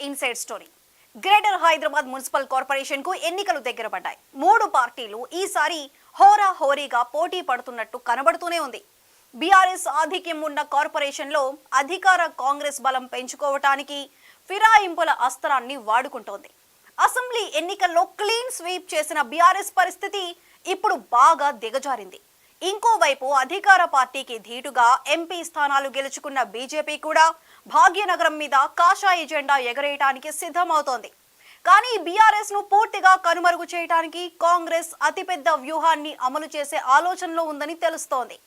Inside story. Greater Hyderabad municipal corporation కు ఎన్నికలు దగ్గర పడ్డాయి. 3 పార్టీలు ఈసారి హోరాహోరీగా పోటీ పడుతున్నట్టు కనబడుతూనే ఉంది. బీఆర్ఎస్ ఆధిక్యం ఉన్న కార్పొరేషన్ లో అధికార కాంగ్రెస్ బలం పెంచుకోవటానికి ఫిరాయింపుల అస్త్రాన్ని వాడుకుంటోంది. అసెంబ్లీ ఎన్నికల్లో క్లీన్ స్వీప్ చేసిన బీఆర్ఎస్ పరిస్థితి ఇప్పుడు బాగా దిగజారింది. ఇంకోవైపు అధికార పార్టీకి ధీటుగా ఎంపీ స్థానాలు గెలుచుకున్న బీజేపీ కూడా భాగ్యనగరం మీద కాషాయ జెండా ఎగరేయడానికి సిద్ధమవుతోంది. కానీ బీఆర్ఎస్ ను పూర్తిగా కనుమరుగు చేయడానికి కాంగ్రెస్ అతిపెద్ద వ్యూహాన్ని అమలు చేసే ఆలోచనలో ఉందని తెలుస్తోంది.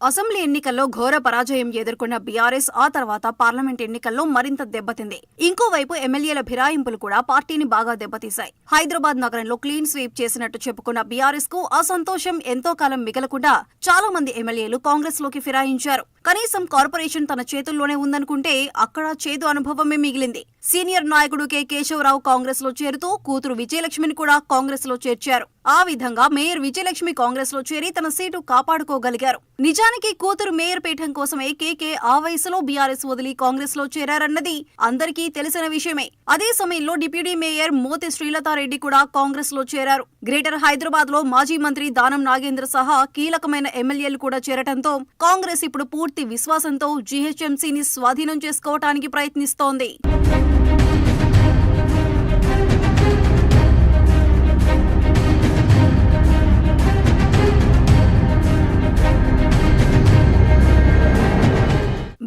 అసెంబ్లీ ఎన్నికల్లో ఘోర పరాజయం ఎదుర్కొన్న బీఆర్ఎస్ ఆ తర్వాత పార్లమెంట్ ఎన్నికల్లో మరింత దెబ్బతింది. ఇంకోవైపు ఎమ్మెల్యేల ఫిరాయింపులు కూడా పార్టీని బాగా దెబ్బతీశాయి. హైదరాబాద్ నగరంలో క్లీన్ స్వీప్ చేసినట్టు చెప్పుకున్న బీఆర్ఎస్ కు ఆ సంతోషం ఎంతో కాలం మిగలకుండా చాలా మంది ఎమ్మెల్యేలు కాంగ్రెస్ లోకి ఫిరాయించారు. కనీసం కార్పొరేషన్ తన చేతుల్లోనే ఉందనుకుంటే అక్కడ చేదు అనుభవమే మిగిలింది. సీనియర్ నాయకుడు కె కేశవరావు కాంగ్రెస్ లో చేరుతూ కూతురు విజయలక్ష్మిని కూడా కాంగ్రెస్ లో చేర్చారు. ఆ విధంగా మేయర్ విజయలక్ష్మి కాంగ్రెస్ లో చేరి తన సీటు కాపాడుకోగలిగారు. నిజానికి కూతురు మేయర్ పీఠం కోసమే కేకే ఆ వయసులో బీఆర్ఎస్ వదిలి కాంగ్రెస్ లో చేరారన్నది అందరికీ తెలిసిన విషయమే. అదే సమయంలో డిప్యూటీ మేయర్ మోతి శ్రీలతారెడ్డి కూడా కాంగ్రెస్ లో చేరారు. గ్రేటర్ హైదరాబాద్ లో మాజీ మంత్రి దానం నాగేంద్ర సహా కీలకమైన ఎమ్మెల్యేలు కూడా చేరటంతో కాంగ్రెస్ ఇప్పుడు పూర్తి విశ్వాసంతో జీహెచ్ఎంసీని స్వాధీనం చేసుకోవటానికి ప్రయత్నిస్తోంది.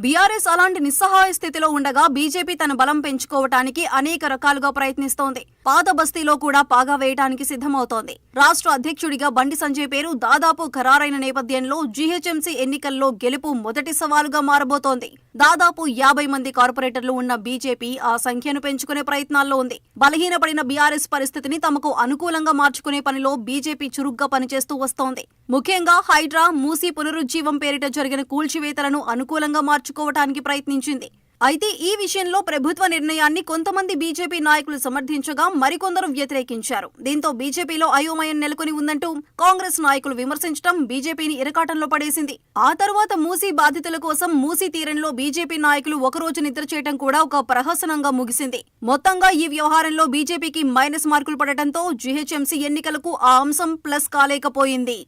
బీఆర్ఎస్ అలాంటి నిస్సహాయ స్థితిలో ఉండగా బీజేపీ తన బలం పెంచుకోవటానికి అనేక రకాలుగా ప్రయత్నిస్తోంది. పాత బస్తీలో కూడా పాగా వేయడానికి సిద్ధమవుతోంది. రాష్ట్ర అధ్యక్షుడిగా బండి సంజయ్ పేరు దాదాపు ఖరారైన నేపథ్యంలో జీహెచ్ఎంసీ ఎన్నికల్లో గెలుపు మొదటి సవాలుగా మారబోతోంది. దాదాపు 50 మంది కార్పొరేటర్లు ఉన్న బీజేపీ ఆ సంఖ్యను పెంచుకునే ప్రయత్నాల్లో ఉంది. బలహీనపడిన బీఆర్ఎస్ పరిస్థితిని తమకు అనుకూలంగా మార్చుకునే పనిలో బీజేపీ చురుగ్గా పనిచేస్తూ వస్తోంది. ముఖ్యంగా హైడ్రా, మూసీ పునరుజ్జీవం పేరిట జరిగిన కూల్చివేతలను అనుకూలంగా మార్చుకోవటానికి ప్రయత్నించింది. అయితే ఈ విషయంలో ప్రభుత్వ నిర్ణయాన్ని కొంతమంది బీజేపీ నాయకులు సమర్థించగా మరికొందరు వ్యతిరేకించారు. దీంతో బీజేపీలో అయోమయం నెలకొని ఉందంటూ కాంగ్రెస్ నాయకులు విమర్శించడం బీజేపీని ఇరకాటంలో పడేసింది. ఆ తర్వాత మూసీ బాధితుల కోసం మూసీ తీరంలో బీజేపీ నాయకులు ఒకరోజు నిద్ర చేయడం కూడా ఒక ప్రహసనంగా ముగిసింది. మొత్తంగా ఈ వ్యవహారంలో బీజేపీకి మైనస్ మార్కులు పడటంతో జీహెచ్ఎంసీ ఎన్నికలకు ఆ అంశం ప్లస్ కాలేకపోయింది.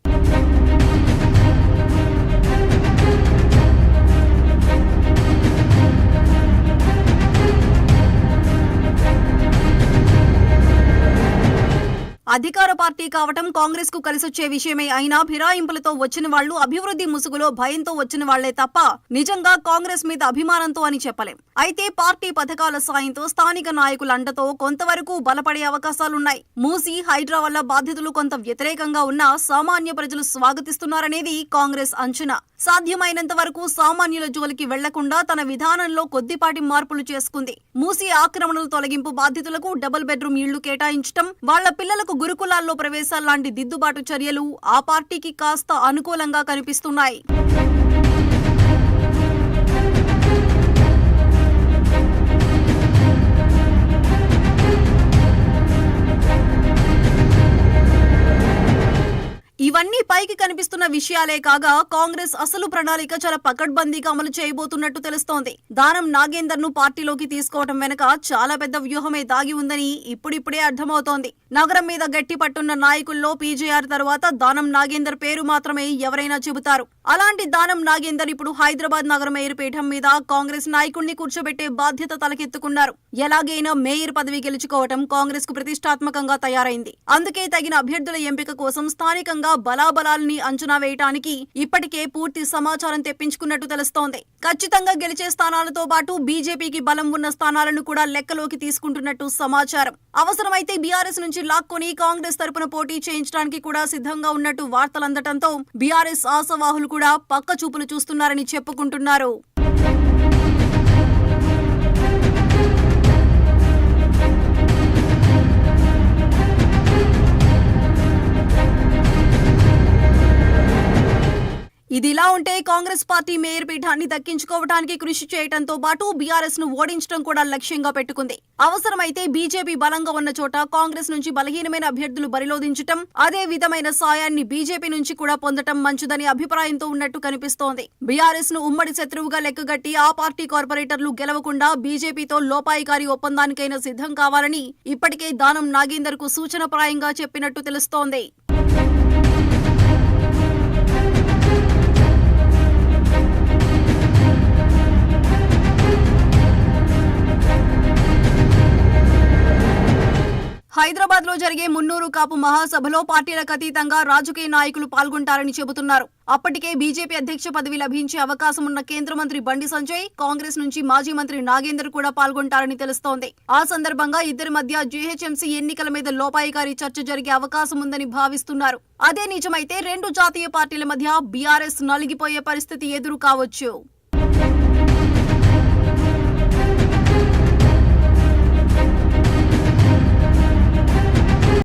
అధికార పార్టీ కావటం కాంగ్రెస్ కు కలిసొచ్చే విషయమే అయినా ఫిరాయింపులతో వచ్చిన వాళ్లు అభివృద్ధి ముసుగులో భయంతో వచ్చిన వాళ్లే తప్ప నిజంగా కాంగ్రెస్ మీద అభిమానంతో అని చెప్పలేం. అయితే పార్టీ పథకాల సాయంతో స్థానిక నాయకుల అండతో కొంతవరకు బలపడే అవకాశాలున్నాయి. మూసీ, హైడ్రా వల్ల బాధితులు కొంత వ్యతిరేకంగా ఉన్నా సామాన్య ప్రజలు స్వాగతిస్తున్నారనేది కాంగ్రెస్ అంచనా. సాధ్యమైనంత వరకు సామాన్యుల జోలికి వెళ్లకుండా తన విధానంలో కొద్దిపాటి మార్పులు చేసుకుంది. మూసీ ఆక్రమణలు తొలగింపు, బాధితులకు డబుల్ బెడ్రూమ్ ఇళ్లు కేటాయించడం, వాళ్ల పిల్లలకు గురుకులాల్లో ప్రవేశాల్లాంటి దిద్దుబాటు చర్యలు ఆ పార్టీకి కాస్త అనుకూలంగా కనిపిస్తున్నాయి. ఇవన్నీ పైకి కనిపిస్తున్న విషయాలే కాగా కాంగ్రెస్ అసలు ప్రణాళిక చాలా పకడ్బందీగా అమలు చేయబోతున్నట్టు తెలుస్తోంది. దానం నాగేందర్ ను పార్టీలోకి తీసుకోవడం వెనుక చాలా పెద్ద వ్యూహమే దాగి ఉందని ఇప్పుడిప్పుడే అర్థమవుతోంది. నగరం మీద గట్టి పట్టున్న నాయకుల్లో పీజేఆర్ తర్వాత దానం నాగేందర్ పేరు మాత్రమే ఎవరైనా చెబుతారు. అలాంటి దానం నాగేందర్ ఇప్పుడు హైదరాబాద్ నగర మేయర్ పీఠం మీద కాంగ్రెస్ నాయకుడిని కూర్చోబెట్టే బాధ్యత తలకెత్తుకున్నారు. ఎలాగైనా మేయర్ పదవి గెలుచుకోవటం కాంగ్రెస్ కు ప్రతిష్టాత్మకంగా తయారైంది. అందుకే తగిన అభ్యర్థుల ఎంపిక కోసం స్థానికంగా బలాబలాల్ని అంచనా వేయటానికి ఇప్పటికే పూర్తి సమాచారం తెప్పించుకున్నట్టు తెలుస్తోంది. ఖచ్చితంగా గెలిచే స్థానాలతో పాటు బీజేపీకి బలం ఉన్న స్థానాలను కూడా లెక్కలోకి తీసుకుంటున్నట్టు సమాచారం. అవసరమైతే బీఆర్ఎస్ నుంచి లాక్కొని కాంగ్రెస్ తరపున పోటీ చేయించడానికి కూడా సిద్ధంగా ఉన్నట్టు వార్తలందటంతో బీఆర్ఎస్ ఆశావాహులు కూడా పక్క చూపులు చూస్తున్నారని చెప్పుకుంటున్నారు. ఇదిలా ఉంటే కాంగ్రెస్ పార్టీ మేయర్ పీఠాన్ని దక్కించుకోవడానికి కృషి చేయడంతో పాటు బీఆర్ఎస్ ను ఓడించడం కూడా లక్ష్యంగా పెట్టుకుంది. అవసరమైతే బీజేపీ బలంగా ఉన్న చోట కాంగ్రెస్ నుంచి బలహీనమైన అభ్యర్థులు బరిలో దించటం, అదే విధమైన సాయాన్ని బీజేపీ నుంచి కూడా పొందటం మంచిదని అభిప్రాయంతో ఉన్నట్టు కనిపిస్తోంది. బీఆర్ఎస్ ను ఉమ్మడి శత్రువుగా లెక్కగట్టి ఆ పార్టీ కార్పొరేటర్లు గెలవకుండా బీజేపీతో లోపాయికారి ఒప్పందానికైనా సిద్ధం కావాలని ఇప్పటికే దానం నాగేందర్ కు సూచనప్రాయంగా చెప్పినట్టు తెలుస్తోంది. హైదరాబాద్ లో జరిగే మున్నూరు కాపు మహాసభలో పార్టీలకు అతీతంగా రాజకీయ నాయకులు పాల్గొంటారని చెబుతున్నారు. అప్పటికే బీజేపీ అధ్యక్ష పదవి లభించే అవకాశం ఉన్న కేంద్ర మంత్రి బండి సంజయ్, కాంగ్రెస్ నుంచి మాజీ మంత్రి నాగేందర్ కూడా పాల్గొంటారని తెలుస్తోంది. ఆ సందర్భంగా ఇద్దరి మధ్య జీహెచ్ఎంసీ ఎన్నికల మీద లోపాయికారి చర్చ జరిగే అవకాశం ఉందని భావిస్తున్నారు. అదే నిజమైతే రెండు జాతీయ పార్టీల మధ్య బీఆర్ఎస్ నలిగిపోయే పరిస్థితి ఎదురు కావచ్చు.